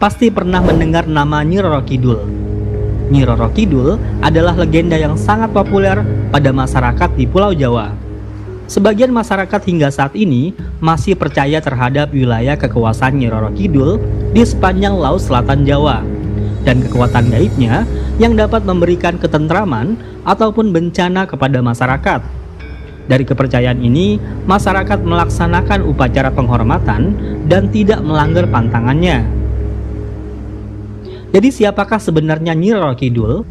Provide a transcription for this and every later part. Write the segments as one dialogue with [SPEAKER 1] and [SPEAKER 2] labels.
[SPEAKER 1] pasti pernah mendengar nama Nyi Roro Kidul. Nyi Roro Kidul adalah legenda yang sangat populer pada masyarakat di Pulau Jawa. Sebagian masyarakat hingga saat ini masih percaya terhadap wilayah kekuasaan Nyi Roro Kidul di sepanjang Laut Selatan Jawa dan kekuatan gaibnya yang dapat memberikan ketentraman ataupun bencana kepada masyarakat. Dari kepercayaan ini, masyarakat melaksanakan upacara penghormatan dan tidak melanggar pantangannya. Jadi siapakah sebenarnya Nyi Roro Kidul?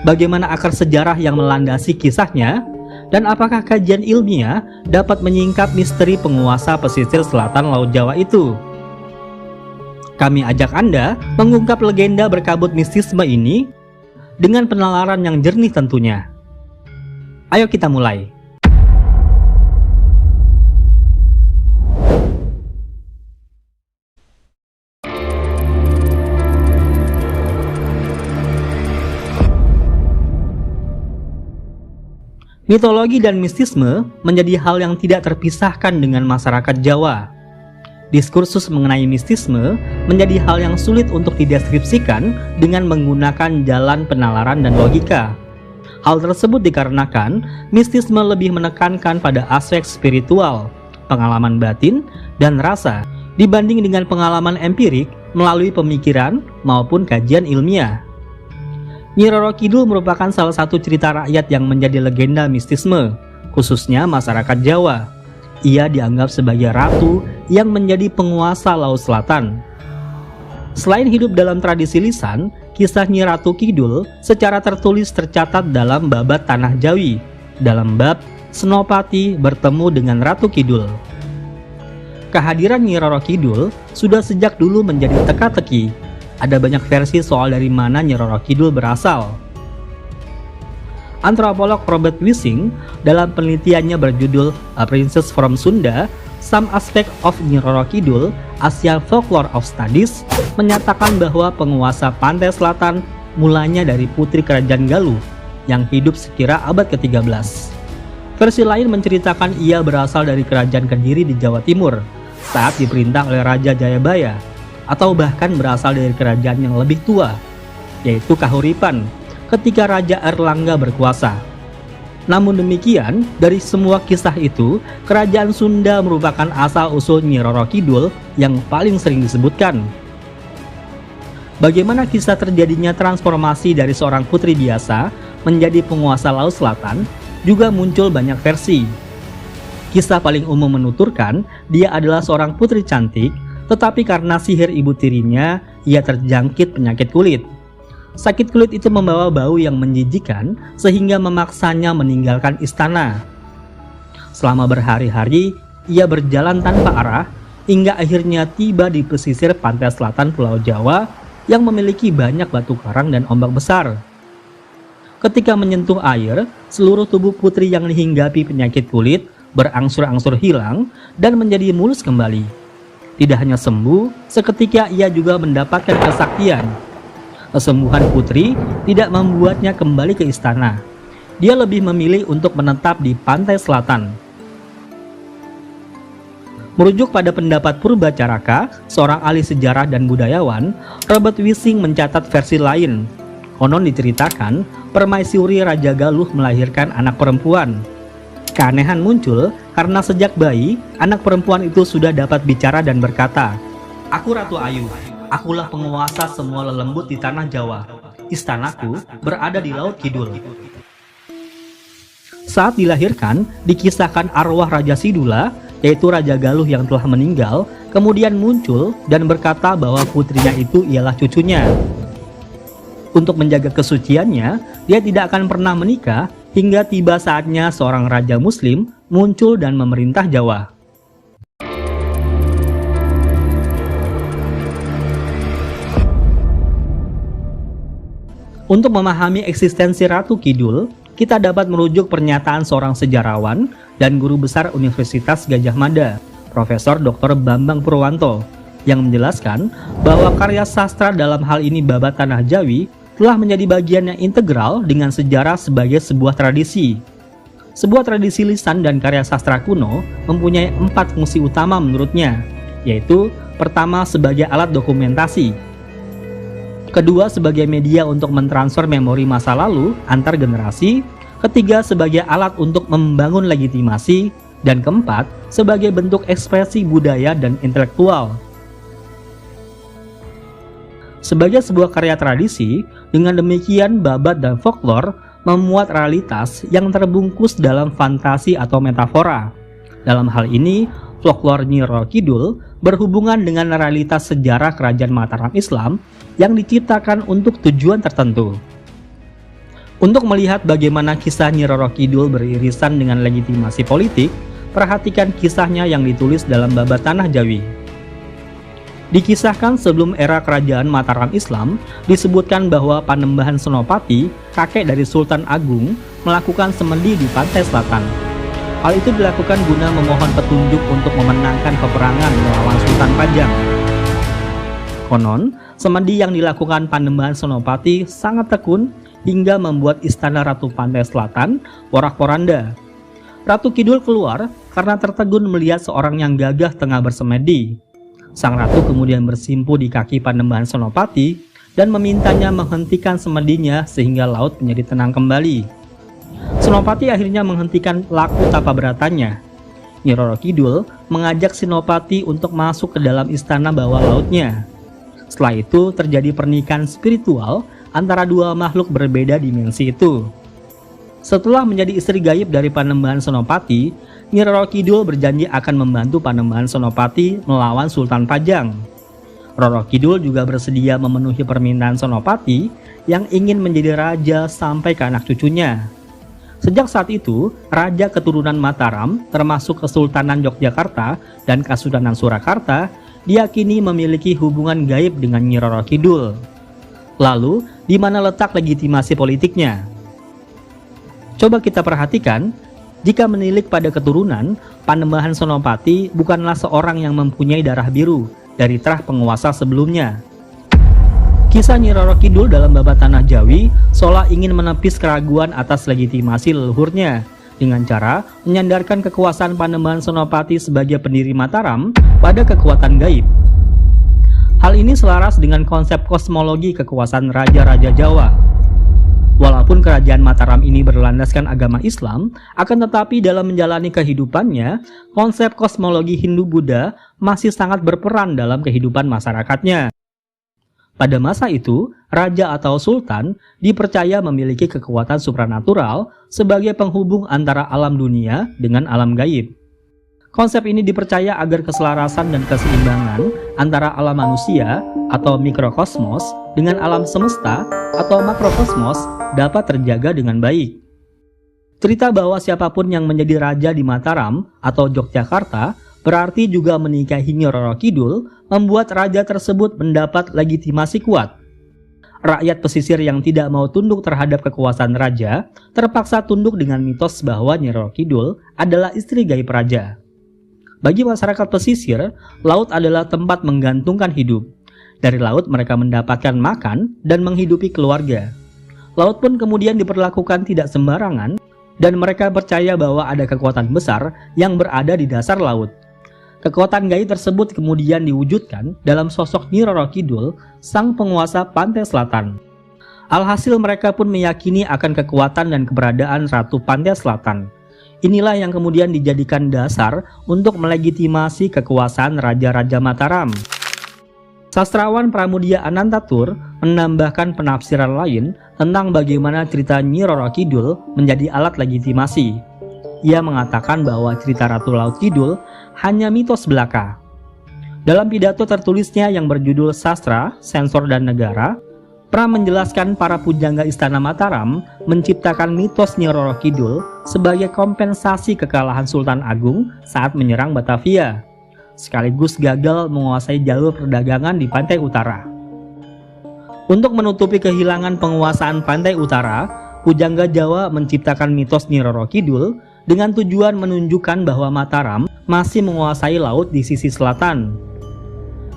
[SPEAKER 1] Bagaimana akar sejarah yang melandasi kisahnya? Dan apakah kajian ilmiah dapat menyingkap misteri penguasa pesisir selatan Laut Jawa itu? Kami ajak Anda mengungkap legenda berkabut mistisme ini dengan penalaran yang jernih tentunya. Ayo kita mulai. Mitologi dan mistisme menjadi hal yang tidak terpisahkan dengan masyarakat Jawa. Diskursus mengenai mistisme menjadi hal yang sulit untuk dideskripsikan dengan menggunakan jalan penalaran dan logika. Hal tersebut dikarenakan mistisme lebih menekankan pada aspek spiritual, pengalaman batin, dan rasa dibanding dengan pengalaman empirik melalui pemikiran maupun kajian ilmiah. Nyi Roro Kidul merupakan salah satu cerita rakyat yang menjadi legenda mistisme, khususnya masyarakat Jawa. Ia dianggap sebagai ratu yang menjadi penguasa Laut Selatan. Selain hidup dalam tradisi lisan, kisah Nyi Ratu Kidul secara tertulis tercatat dalam Babat Tanah Jawi, dalam bab Senopati bertemu dengan Ratu Kidul. Kehadiran Nyi Roro Kidul sudah sejak dulu menjadi teka-teki. Ada banyak versi soal dari mana Nyi Roro Kidul berasal. Antropolog Robert Wissing dalam penelitiannya berjudul A Princess from Sunda, Some Aspect of Nyi Roro Kidul, Asian Folklore of Studies, menyatakan bahwa penguasa pantai selatan mulanya dari putri kerajaan Galuh yang hidup sekira abad ke-13. Versi lain menceritakan ia berasal dari kerajaan Kediri di Jawa Timur saat diperintah oleh Raja Jayabaya, atau bahkan berasal dari kerajaan yang lebih tua, yaitu Kahuripan, ketika Raja Erlangga berkuasa. Namun demikian, dari semua kisah itu, kerajaan Sunda merupakan asal-usul Nyi Roro Kidul yang paling sering disebutkan. Bagaimana kisah terjadinya transformasi dari seorang putri biasa menjadi penguasa Laut Selatan juga muncul banyak versi. Kisah paling umum menuturkan dia adalah seorang putri cantik, tetapi karena sihir ibu tirinya, ia terjangkit penyakit kulit. Sakit kulit itu membawa bau yang menjijikan sehingga memaksanya meninggalkan istana. Selama berhari-hari, ia berjalan tanpa arah hingga akhirnya tiba di pesisir pantai selatan Pulau Jawa yang memiliki banyak batu karang dan ombak besar. Ketika menyentuh air, seluruh tubuh putri yang dihinggapi penyakit kulit berangsur-angsur hilang dan menjadi mulus kembali. Tidak hanya sembuh, seketika ia juga mendapatkan kesaktian. Kesembuhan putri tidak membuatnya kembali ke istana. Dia lebih memilih untuk menetap di pantai selatan. Merujuk pada pendapat Purbacaraka, seorang ahli sejarah dan budayawan, Robert Wissing mencatat versi lain. Konon diceritakan, permaisuri Raja Galuh melahirkan anak perempuan. Keanehan muncul karena sejak bayi, anak perempuan itu sudah dapat bicara dan berkata, "Aku Ratu Ayu, akulah penguasa semua lelembut di tanah Jawa. Istanaku berada di Laut Kidul." Saat dilahirkan, dikisahkan arwah Raja Sidula, yaitu Raja Galuh yang telah meninggal, kemudian muncul dan berkata bahwa putrinya itu ialah cucunya. Untuk menjaga kesuciannya, dia tidak akan pernah menikah hingga tiba saatnya seorang raja muslim muncul dan memerintah Jawa. Untuk memahami eksistensi Ratu Kidul, kita dapat merujuk pernyataan seorang sejarawan dan guru besar Universitas Gadjah Mada, Profesor Dr. Bambang Purwanto, yang menjelaskan bahwa karya sastra dalam hal ini Babat Tanah Jawi telah menjadi bagian yang integral dengan sejarah sebagai sebuah tradisi. Sebuah tradisi lisan dan karya sastra kuno mempunyai 4 fungsi utama menurutnya, yaitu pertama sebagai alat dokumentasi, Kedua, sebagai media untuk mentransfer memori masa lalu antar generasi. Ketiga, sebagai alat untuk membangun legitimasi. Dan keempat, sebagai bentuk ekspresi budaya dan intelektual. Sebagai sebuah karya tradisi, dengan demikian babat dan folklore memuat realitas yang terbungkus dalam fantasi atau metafora. Dalam hal ini, folklore Nyi Roro Kidul berhubungan dengan realitas sejarah kerajaan Mataram Islam yang diciptakan untuk tujuan tertentu. Untuk melihat bagaimana kisah Nyi Roro Kidul beririsan dengan legitimasi politik, perhatikan kisahnya yang ditulis dalam babat Tanah Jawi. Dikisahkan sebelum era kerajaan Mataram Islam, disebutkan bahwa Panembahan Senopati, kakek dari Sultan Agung, melakukan semedi di pantai selatan. Hal itu dilakukan guna memohon petunjuk untuk memenangkan peperangan melawan Sultan Pajang. Konon, semedi yang dilakukan Panembahan Senopati sangat tekun hingga membuat istana Ratu Pantai Selatan porak-poranda. Ratu Kidul keluar karena tertegun melihat seorang yang gagah tengah bersemedi. Sang ratu kemudian bersimpu di kaki Panembahan Senopati dan memintanya menghentikan semedinya sehingga laut menjadi tenang kembali. Senopati akhirnya menghentikan laku tapa beratannya. Nyi Roro Kidul mengajak Senopati untuk masuk ke dalam istana bawah lautnya. Setelah itu terjadi pernikahan spiritual antara dua makhluk berbeda dimensi itu. Setelah menjadi istri gaib dari Panembahan Senopati, Nyi Roro Kidul berjanji akan membantu Panembahan Senopati melawan Sultan Pajang. Roro Kidul juga bersedia memenuhi permintaan Senopati yang ingin menjadi raja sampai ke anak cucunya. Sejak saat itu, raja keturunan Mataram termasuk Kesultanan Yogyakarta dan Kesultanan Surakarta diyakini memiliki hubungan gaib dengan Nyi Roro Kidul. Lalu, di mana letak legitimasi politiknya? Coba kita perhatikan, jika menilik pada keturunan, Panembahan Senopati bukanlah seorang yang mempunyai darah biru dari terah penguasa sebelumnya. Kisah Nyi Roro Kidul dalam babat Tanah Jawi seolah ingin menepis keraguan atas legitimasi leluhurnya dengan cara menyandarkan kekuasaan Panembahan Senopati sebagai pendiri Mataram pada kekuatan gaib. Hal ini selaras dengan konsep kosmologi kekuasaan raja-raja Jawa. Walaupun kerajaan Mataram ini berlandaskan agama Islam, akan tetapi dalam menjalani kehidupannya, konsep kosmologi Hindu-Buddha masih sangat berperan dalam kehidupan masyarakatnya. Pada masa itu, raja atau sultan dipercaya memiliki kekuatan supranatural sebagai penghubung antara alam dunia dengan alam gaib. Konsep ini dipercaya agar keselarasan dan keseimbangan antara alam manusia atau mikrokosmos dengan alam semesta atau makrokosmos dapat terjaga dengan baik. Cerita bahwa siapapun yang menjadi raja di Mataram atau Yogyakarta berarti juga menikahi Nyi Roro Kidul membuat raja tersebut mendapat legitimasi kuat. Rakyat pesisir yang tidak mau tunduk terhadap kekuasaan raja terpaksa tunduk dengan mitos bahwa Nyi Roro Kidul adalah istri gaib raja. Bagi masyarakat pesisir, laut adalah tempat menggantungkan hidup. Dari laut mereka mendapatkan makan dan menghidupi keluarga. Laut pun kemudian diperlakukan tidak sembarangan dan mereka percaya bahwa ada kekuatan besar yang berada di dasar laut. Kekuatan gaib tersebut kemudian diwujudkan dalam sosok Nyi Roro Kidul, sang penguasa pantai selatan. Alhasil mereka pun meyakini akan kekuatan dan keberadaan Ratu Pantai Selatan. Inilah yang kemudian dijadikan dasar untuk melegitimasi kekuasaan Raja-Raja Mataram. Sastrawan Pramudia Anantatur menambahkan penafsiran lain tentang bagaimana cerita Nyi Roro Kidul menjadi alat legitimasi. Ia mengatakan bahwa cerita Ratu Laut Kidul hanya mitos belaka. Dalam pidato tertulisnya yang berjudul Sastra, Sensor dan Negara, Pram menjelaskan para pujangga Istana Mataram menciptakan mitos Nyi Roro Kidul sebagai kompensasi kekalahan Sultan Agung saat menyerang Batavia, sekaligus gagal menguasai jalur perdagangan di pantai utara. Untuk menutupi kehilangan penguasaan pantai utara, pujangga Jawa menciptakan mitos Nyi Roro Kidul dengan tujuan menunjukkan bahwa Mataram masih menguasai laut di sisi selatan.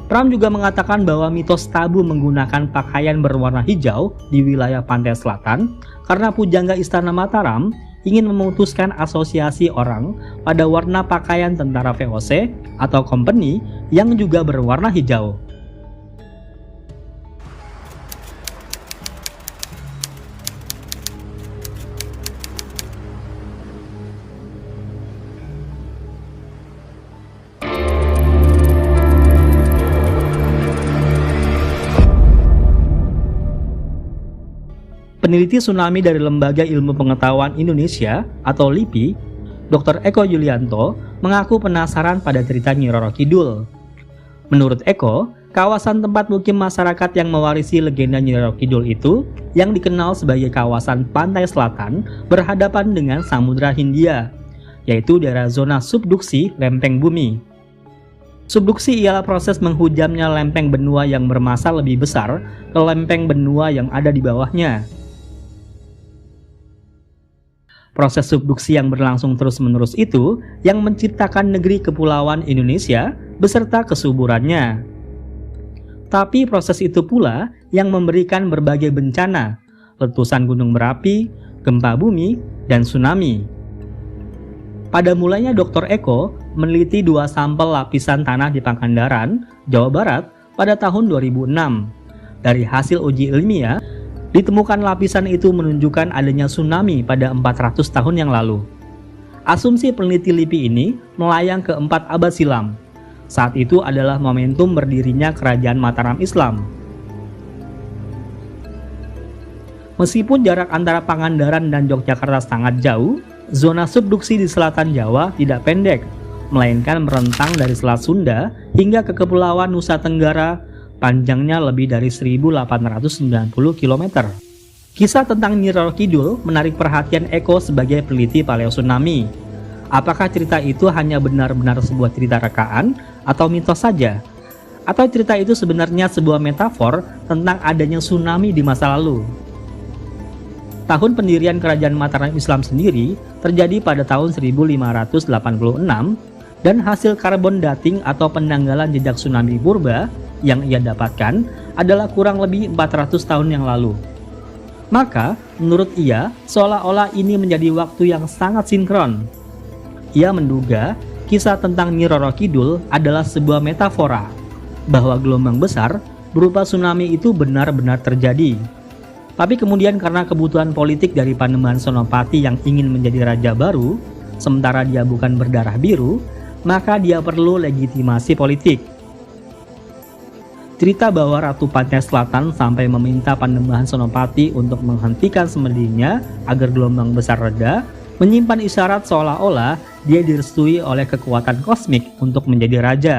[SPEAKER 1] Pram juga mengatakan bahwa mitos tabu menggunakan pakaian berwarna hijau di wilayah pantai selatan karena pujangga Istana Mataram ingin memutuskan asosiasi orang pada warna pakaian tentara VOC atau company yang juga berwarna hijau. Peneliti tsunami dari Lembaga Ilmu Pengetahuan Indonesia atau LIPI, Dr. Eko Yulianto, mengaku penasaran pada cerita Nyi Roro Kidul. Menurut Eko, kawasan tempat mukim masyarakat yang mewarisi legenda Nyi Roro Kidul itu, yang dikenal sebagai kawasan pantai selatan, berhadapan dengan Samudra Hindia, yaitu daerah zona subduksi lempeng bumi. Subduksi ialah proses menghujamnya lempeng benua yang bermassa lebih besar ke lempeng benua yang ada di bawahnya. Proses subduksi yang berlangsung terus-menerus itu yang menciptakan negeri kepulauan Indonesia beserta kesuburannya. Tapi proses itu pula yang memberikan berbagai bencana, letusan gunung berapi, gempa bumi, dan tsunami. Pada mulanya Dr. Eko meneliti 2 sampel lapisan tanah di Pangandaran, Jawa Barat pada tahun 2006. Dari hasil uji ilmiah, ditemukan lapisan itu menunjukkan adanya tsunami pada 400 tahun yang lalu. Asumsi peneliti LIPI ini melayang ke 4 abad silam. Saat itu adalah momentum berdirinya Kerajaan Mataram Islam. Meskipun jarak antara Pangandaran dan Yogyakarta sangat jauh, zona subduksi di selatan Jawa tidak pendek, melainkan merentang dari Selat Sunda hingga ke Kepulauan Nusa Tenggara, panjangnya lebih dari 1890 km. Kisah tentang Nyi Roro Kidul menarik perhatian Eko sebagai peneliti paleotsunami. Apakah cerita itu hanya benar-benar sebuah cerita rekaan atau mitos saja? Atau cerita itu sebenarnya sebuah metafor tentang adanya tsunami di masa lalu? Tahun pendirian Kerajaan Mataram Islam sendiri terjadi pada tahun 1586 dan hasil karbon dating atau penanggalan jejak tsunami purba yang ia dapatkan adalah kurang lebih 400 tahun yang lalu. Maka, menurut ia, seolah-olah ini menjadi waktu yang sangat sinkron. Ia menduga kisah tentang Nyi Roro Kidul adalah sebuah metafora, bahwa gelombang besar berupa tsunami itu benar-benar terjadi. Tapi kemudian karena kebutuhan politik dari Panembahan Senopati yang ingin menjadi raja baru, sementara dia bukan berdarah biru, maka dia perlu legitimasi politik. Cerita bahwa Ratu Pantai Selatan sampai meminta Panembahan Senopati untuk menghentikan semedinya agar gelombang besar reda, menyimpan isyarat seolah-olah dia direstui oleh kekuatan kosmik untuk menjadi raja.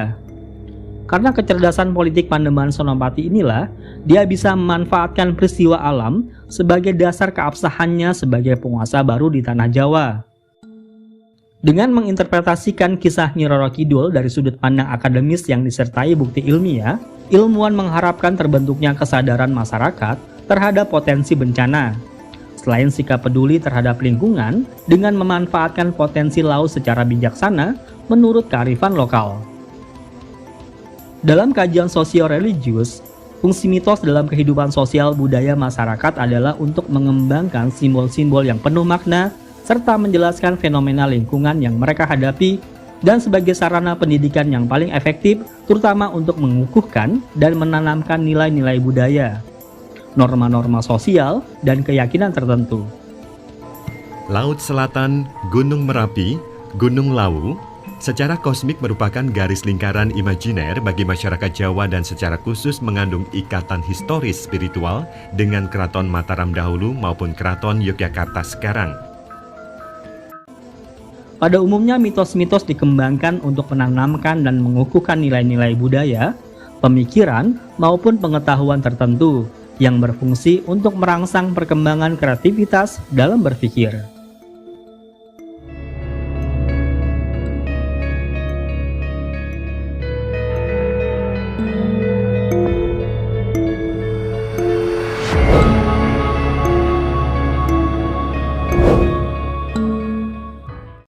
[SPEAKER 1] Karena kecerdasan politik Panembahan Senopati inilah, dia bisa memanfaatkan peristiwa alam sebagai dasar keabsahannya sebagai penguasa baru di tanah Jawa. Dengan menginterpretasikan kisah Nyi Roro Kidul dari sudut pandang akademis yang disertai bukti ilmiah, ilmuwan mengharapkan terbentuknya kesadaran masyarakat terhadap potensi bencana. Selain sikap peduli terhadap lingkungan, dengan memanfaatkan potensi laut secara bijaksana menurut kearifan lokal. Dalam kajian sosio-religius, fungsi mitos dalam kehidupan sosial budaya masyarakat adalah untuk mengembangkan simbol-simbol yang penuh makna serta menjelaskan fenomena lingkungan yang mereka hadapi dan sebagai sarana pendidikan yang paling efektif, terutama untuk mengukuhkan dan menanamkan nilai-nilai budaya, norma-norma sosial, dan keyakinan tertentu.
[SPEAKER 2] Laut Selatan, Gunung Merapi, Gunung Lawu, secara kosmik merupakan garis lingkaran imajiner bagi masyarakat Jawa dan secara khusus mengandung ikatan historis spiritual dengan Keraton Mataram dahulu maupun Keraton Yogyakarta sekarang.
[SPEAKER 1] Pada umumnya mitos-mitos dikembangkan untuk menanamkan dan mengukuhkan nilai-nilai budaya, pemikiran, maupun pengetahuan tertentu yang berfungsi untuk merangsang perkembangan kreativitas dalam berpikir.